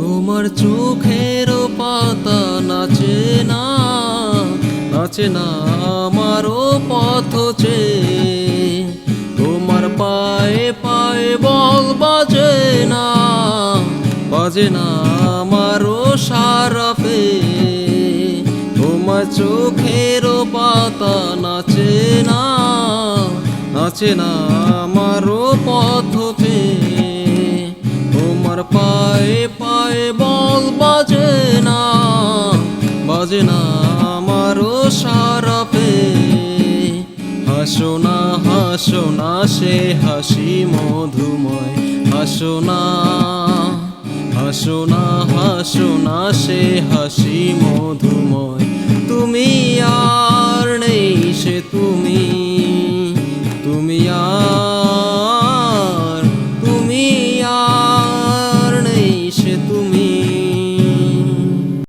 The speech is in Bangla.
তোমার চোখের পাতা নাচে না, নাচে না আমারও পথ চেয়ে। তোমার পায়ে পায়ে বল বাজে না, বাজে না আমারও সারা পেয়ে। তোমার চোখের পাতা নাচে না, নাচে না আমারও পথ চেয়ে। তোমার পায়ে পায়ে বল বাজে না, বাজে না আমারও সারা পেয়ে। হাসো না হাসো না সে হাসি মধুময়, হাসো না হাসো না হাসো না সে হাসি মধুময়। তুমি আর নেই সে তুমি, তুমি আর নেই সে তুমি।